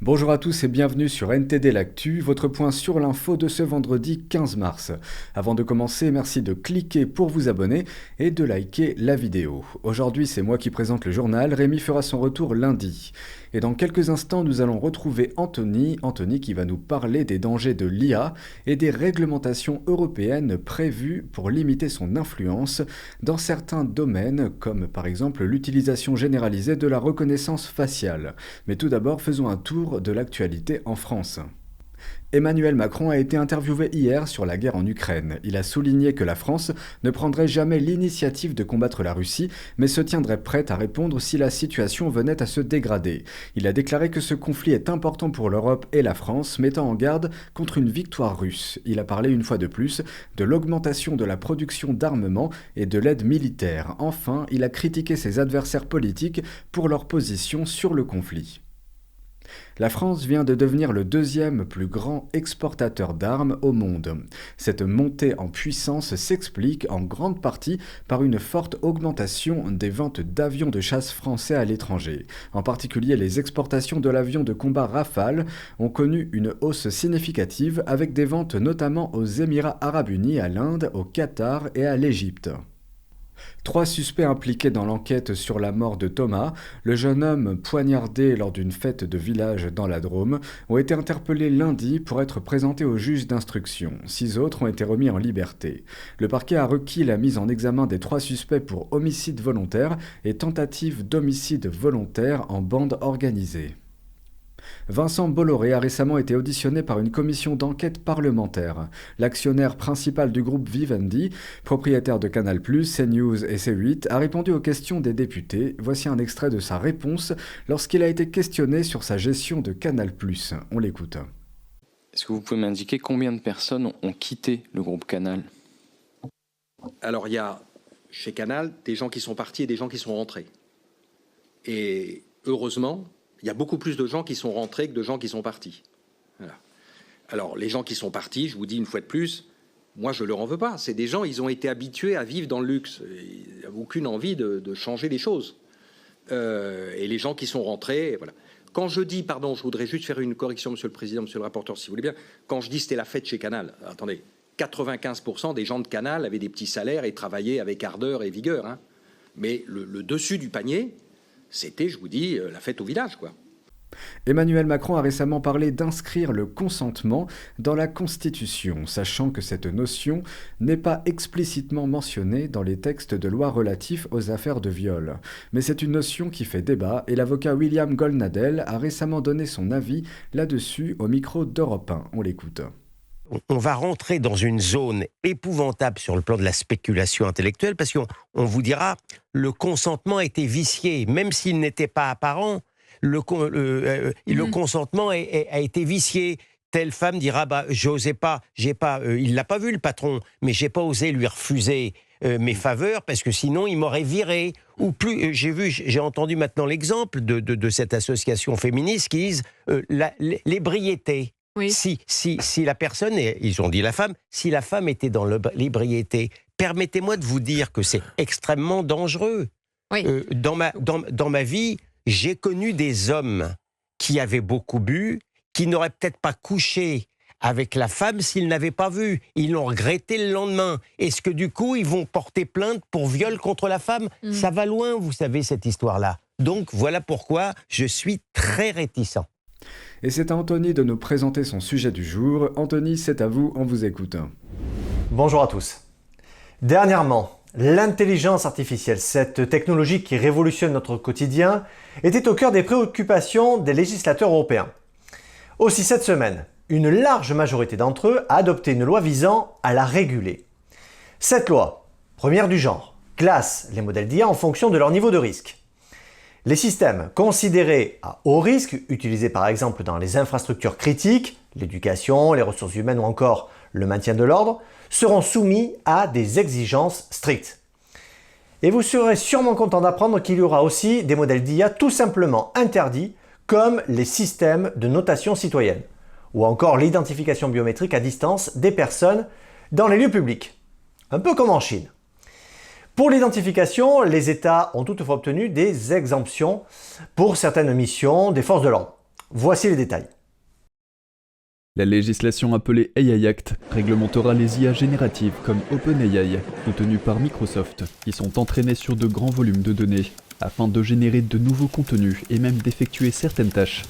Bonjour à tous et bienvenue sur NTD L'Actu, votre point sur l'info de ce vendredi 15 mars. Avant de commencer, merci de cliquer pour vous abonner et de liker la vidéo. Aujourd'hui, c'est moi qui présente le journal, Rémi fera son retour lundi. Et dans quelques instants, nous allons retrouver Anthony qui va nous parler des dangers de l'IA et des réglementations européennes prévues pour limiter son influence dans certains domaines, comme par exemple l'utilisation généralisée de la reconnaissance faciale. Mais tout d'abord, faisons un tour de l'actualité en France. Emmanuel Macron a été interviewé hier sur la guerre en Ukraine. Il a souligné que la France ne prendrait jamais l'initiative de combattre la Russie, mais se tiendrait prête à répondre si la situation venait à se dégrader. Il a déclaré que ce conflit est important pour l'Europe et la France, mettant en garde contre une victoire russe. Il a parlé une fois de plus de l'augmentation de la production d'armement et de l'aide militaire. Enfin, il a critiqué ses adversaires politiques pour leur position sur le conflit. La France vient de devenir le deuxième plus grand exportateur d'armes au monde. Cette montée en puissance s'explique en grande partie par une forte augmentation des ventes d'avions de chasse français à l'étranger. En particulier, les exportations de l'avion de combat Rafale ont connu une hausse significative avec des ventes notamment aux Émirats arabes unis, à l'Inde, au Qatar et à l'Égypte. 3 suspects impliqués dans l'enquête sur la mort de Thomas, le jeune homme poignardé lors d'une fête de village dans la Drôme, ont été interpellés lundi pour être présentés au juge d'instruction. 6 autres ont été remis en liberté. Le parquet a requis la mise en examen des 3 suspects pour homicide volontaire et tentative d'homicide volontaire en bande organisée. Vincent Bolloré a récemment été auditionné par une commission d'enquête parlementaire. L'actionnaire principal du groupe Vivendi, propriétaire de Canal+, CNews et C8, a répondu aux questions des députés. Voici un extrait de sa réponse lorsqu'il a été questionné sur sa gestion de Canal+. On l'écoute. Est-ce que vous pouvez m'indiquer combien de personnes ont quitté le groupe Canal ? Alors il y a chez Canal des gens qui sont partis et des gens qui sont rentrés. Et heureusement, il y a beaucoup plus de gens qui sont rentrés que de gens qui sont partis. Voilà. Alors, les gens qui sont partis, je vous dis une fois de plus, moi, je ne leur en veux pas. C'est des gens, ils ont été habitués à vivre dans le luxe. Ils n'ont aucune envie de changer les choses. Et les gens qui sont rentrés, voilà. Quand je dis, pardon, je voudrais juste faire une correction, Monsieur le Président, Monsieur le rapporteur, si vous voulez bien. Quand je dis c'était la fête chez Canal, attendez, 95% des gens de Canal avaient des petits salaires et travaillaient avec ardeur et vigueur. Hein. Mais le dessus du panier, c'était, je vous dis, la fête au village, quoi. Emmanuel Macron a récemment parlé d'inscrire le consentement dans la Constitution, sachant que cette notion n'est pas explicitement mentionnée dans les textes de loi relatifs aux affaires de viol. Mais c'est une notion qui fait débat et l'avocat William Goldnadel a récemment donné son avis là-dessus au micro d'Europe 1. On l'écoute. On va rentrer dans une zone épouvantable sur le plan de la spéculation intellectuelle parce qu'on vous dira le consentement a été vicié, même s'il n'était pas apparent, le consentement a été vicié. Telle femme dira j'osais pas, il l'a pas vu le patron, mais j'ai pas osé lui refuser mes faveurs parce que sinon il m'aurait viré. Ou plus, j'ai entendu maintenant l'exemple de cette association féministe qui disent l'ébriété. Oui. Si la personne, ils ont dit la femme, si la femme était dans l'ébriété, permettez-moi de vous dire que c'est extrêmement dangereux. Oui. Dans ma vie, j'ai connu des hommes qui avaient beaucoup bu, qui n'auraient peut-être pas couché avec la femme s'ils n'avaient pas vu. Ils l'ont regretté le lendemain. Est-ce que du coup, ils vont porter plainte pour viol contre la femme ? Ça va loin, vous savez, cette histoire-là. Donc, voilà pourquoi je suis très réticent. Et c'est à Anthony de nous présenter son sujet du jour. Anthony, c'est à vous, on vous écoute. Bonjour à tous. Dernièrement, l'intelligence artificielle, cette technologie qui révolutionne notre quotidien, était au cœur des préoccupations des législateurs européens. Aussi cette semaine, une large majorité d'entre eux a adopté une loi visant à la réguler. Cette loi, première du genre, classe les modèles d'IA en fonction de leur niveau de risque. Les systèmes considérés à haut risque, utilisés par exemple dans les infrastructures critiques, l'éducation, les ressources humaines ou encore le maintien de l'ordre, seront soumis à des exigences strictes. Et vous serez sûrement content d'apprendre qu'il y aura aussi des modèles d'IA tout simplement interdits, comme les systèmes de notation citoyenne, ou encore l'identification biométrique à distance des personnes dans les lieux publics. Un peu comme en Chine. Pour l'identification, les États ont toutefois obtenu des exemptions pour certaines missions des forces de l'ordre. Voici les détails. La législation appelée AI Act réglementera les IA génératives comme OpenAI, soutenues par Microsoft, qui sont entraînées sur de grands volumes de données, afin de générer de nouveaux contenus et même d'effectuer certaines tâches.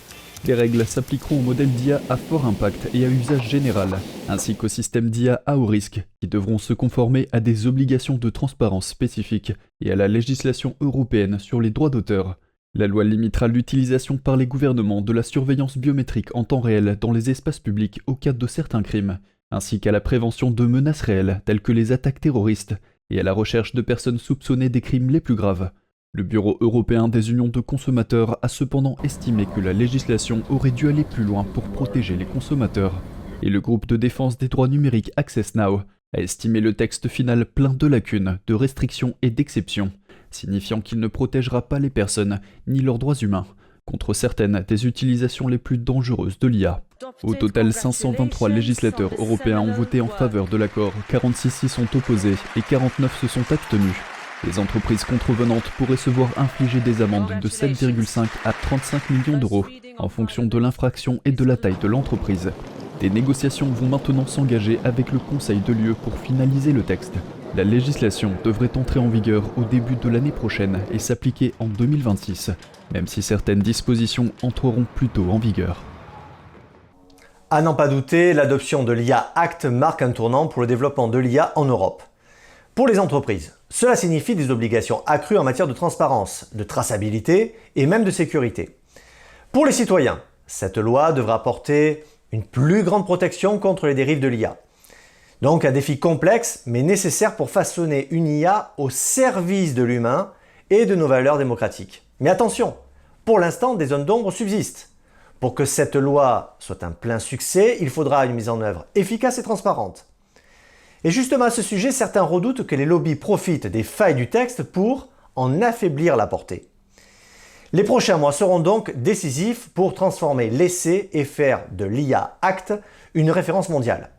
Les règles s'appliqueront aux modèles d'IA à fort impact et à usage général, ainsi qu'aux systèmes d'IA à haut risque, qui devront se conformer à des obligations de transparence spécifiques et à la législation européenne sur les droits d'auteur. La loi limitera l'utilisation par les gouvernements de la surveillance biométrique en temps réel dans les espaces publics au cas de certains crimes, ainsi qu'à la prévention de menaces réelles telles que les attaques terroristes et à la recherche de personnes soupçonnées des crimes les plus graves. Le Bureau européen des unions de consommateurs a cependant estimé que la législation aurait dû aller plus loin pour protéger les consommateurs. Et le groupe de défense des droits numériques Access Now a estimé le texte final plein de lacunes, de restrictions et d'exceptions, signifiant qu'il ne protégera pas les personnes ni leurs droits humains contre certaines des utilisations les plus dangereuses de l'IA. Au total, 523 législateurs européens ont voté en faveur de l'accord, 46 s'y sont opposés et 49 se sont abstenus. Les entreprises contrevenantes pourraient se voir infliger des amendes de 7,5 à 35 millions d'euros en fonction de l'infraction et de la taille de l'entreprise. Des négociations vont maintenant s'engager avec le Conseil de l'UE pour finaliser le texte. La législation devrait entrer en vigueur au début de l'année prochaine et s'appliquer en 2026, même si certaines dispositions entreront plus tôt en vigueur. À n'en pas douter, l'adoption de l'IA Act marque un tournant pour le développement de l'IA en Europe. Pour les entreprises, cela signifie des obligations accrues en matière de transparence, de traçabilité et même de sécurité. Pour les citoyens, cette loi devra apporter une plus grande protection contre les dérives de l'IA. Donc un défi complexe mais nécessaire pour façonner une IA au service de l'humain et de nos valeurs démocratiques. Mais attention, pour l'instant des zones d'ombre subsistent. Pour que cette loi soit un plein succès, il faudra une mise en œuvre efficace et transparente. Et justement à ce sujet, certains redoutent que les lobbies profitent des failles du texte pour en affaiblir la portée. Les prochains mois seront donc décisifs pour transformer l'essai et faire de l'IA Act une référence mondiale.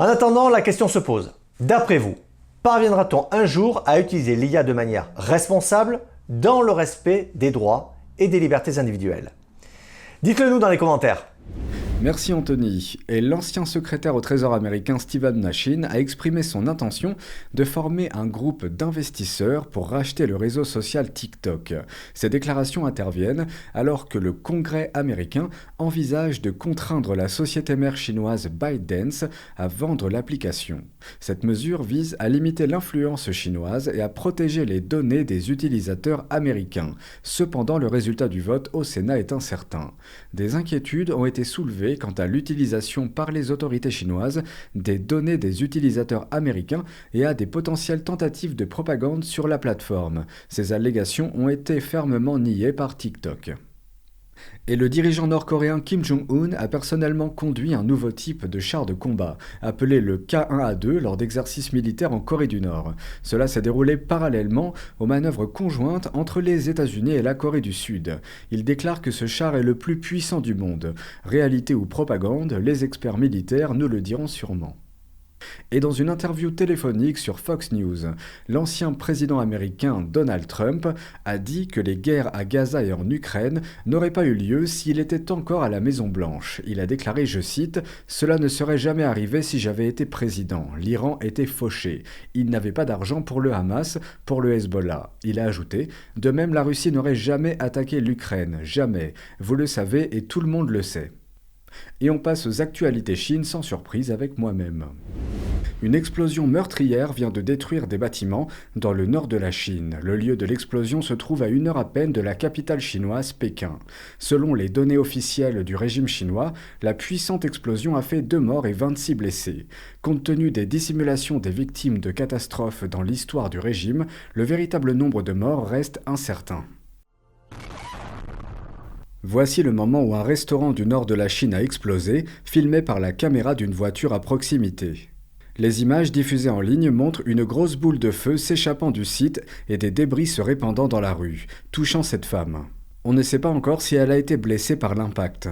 En attendant, la question se pose. D'après vous, parviendra-t-on un jour à utiliser l'IA de manière responsable dans le respect des droits et des libertés individuelles? Dites-le nous dans les commentaires. Merci Anthony. Et l'ancien secrétaire au Trésor américain Steven Mnuchin a exprimé son intention de former un groupe d'investisseurs pour racheter le réseau social TikTok. Ces déclarations interviennent alors que le Congrès américain envisage de contraindre la société mère chinoise ByteDance à vendre l'application. Cette mesure vise à limiter l'influence chinoise et à protéger les données des utilisateurs américains. Cependant, le résultat du vote au Sénat est incertain. Des inquiétudes ont été soulevées quant à l'utilisation par les autorités chinoises des données des utilisateurs américains et à des potentielles tentatives de propagande sur la plateforme. Ces allégations ont été fermement niées par TikTok. Et le dirigeant nord-coréen Kim Jong-un a personnellement conduit un nouveau type de char de combat, appelé le K1A2 lors d'exercices militaires en Corée du Nord. Cela s'est déroulé parallèlement aux manœuvres conjointes entre les États-Unis et la Corée du Sud. Il déclare que ce char est le plus puissant du monde. Réalité ou propagande, les experts militaires nous le diront sûrement. Et dans une interview téléphonique sur Fox News, l'ancien président américain Donald Trump a dit que les guerres à Gaza et en Ukraine n'auraient pas eu lieu s'il était encore à la Maison-Blanche. Il a déclaré, je cite, « Cela ne serait jamais arrivé si j'avais été président. L'Iran était fauché. Il n'avait pas d'argent pour le Hamas, pour le Hezbollah. » Il a ajouté, « De même, la Russie n'aurait jamais attaqué l'Ukraine. Jamais. Vous le savez et tout le monde le sait. » Et on passe aux actualités Chine sans surprise avec moi-même. Une explosion meurtrière vient de détruire des bâtiments dans le nord de la Chine. Le lieu de l'explosion se trouve à 1 heure à peine de la capitale chinoise, Pékin. Selon les données officielles du régime chinois, la puissante explosion a fait 2 morts et 26 blessés. Compte tenu des dissimulations des victimes de catastrophes dans l'histoire du régime, le véritable nombre de morts reste incertain. Voici le moment où un restaurant du nord de la Chine a explosé, filmé par la caméra d'une voiture à proximité. Les images diffusées en ligne montrent une grosse boule de feu s'échappant du site et des débris se répandant dans la rue, touchant cette femme. On ne sait pas encore si elle a été blessée par l'impact.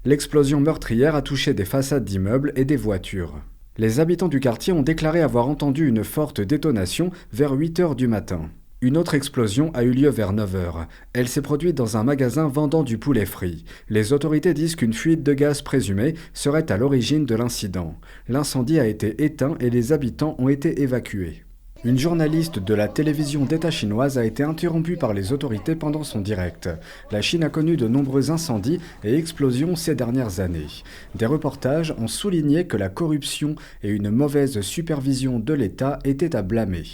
L'explosion meurtrière a touché des façades d'immeubles et des voitures. Les habitants du quartier ont déclaré avoir entendu une forte détonation vers 8 heures du matin. Une autre explosion a eu lieu vers 9h. Elle s'est produite dans un magasin vendant du poulet frit. Les autorités disent qu'une fuite de gaz présumée serait à l'origine de l'incident. L'incendie a été éteint et les habitants ont été évacués. Une journaliste de la télévision d'État chinoise a été interrompue par les autorités pendant son direct. La Chine a connu de nombreux incendies et explosions ces dernières années. Des reportages ont souligné que la corruption et une mauvaise supervision de l'État étaient à blâmer.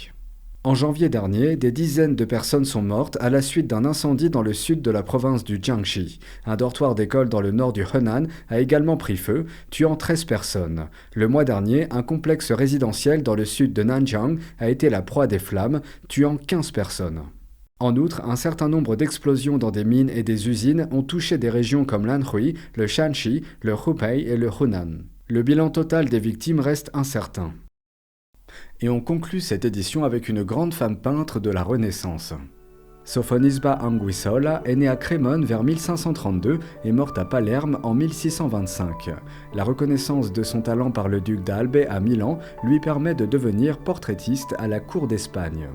En janvier dernier, des dizaines de personnes sont mortes à la suite d'un incendie dans le sud de la province du Jiangxi. Un dortoir d'école dans le nord du Henan a également pris feu, tuant 13 personnes. Le mois dernier, un complexe résidentiel dans le sud de Nanjiang a été la proie des flammes, tuant 15 personnes. En outre, un certain nombre d'explosions dans des mines et des usines ont touché des régions comme l'Anhui, le Shanxi, le Hubei et le Hunan. Le bilan total des victimes reste incertain. Et on conclut cette édition avec une grande femme peintre de la Renaissance. Sophonisba Anguissola est née à Crémone vers 1532 et morte à Palerme en 1625. La reconnaissance de son talent par le duc d'Albe à Milan lui permet de devenir portraitiste à la cour d'Espagne.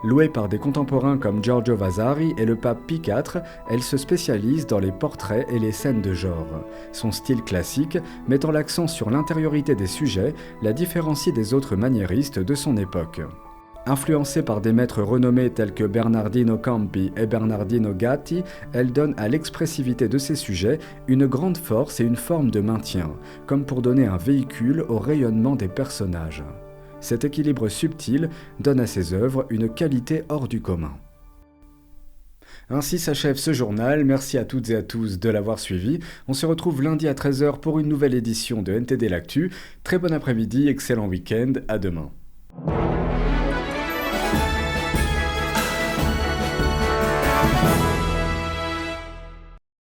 Louée par des contemporains comme Giorgio Vasari et le pape Pie IV, elle se spécialise dans les portraits et les scènes de genre. Son style classique, mettant l'accent sur l'intériorité des sujets, la différencie des autres maniéristes de son époque. Influencée par des maîtres renommés tels que Bernardino Campi et Bernardino Gatti, elle donne à l'expressivité de ses sujets une grande force et une forme de maintien, comme pour donner un véhicule au rayonnement des personnages. Cet équilibre subtil donne à ses œuvres une qualité hors du commun. Ainsi s'achève ce journal, merci à toutes et à tous de l'avoir suivi. On se retrouve lundi à 13h pour une nouvelle édition de NTD l'Actu. Très bon après-midi, excellent week-end, à demain.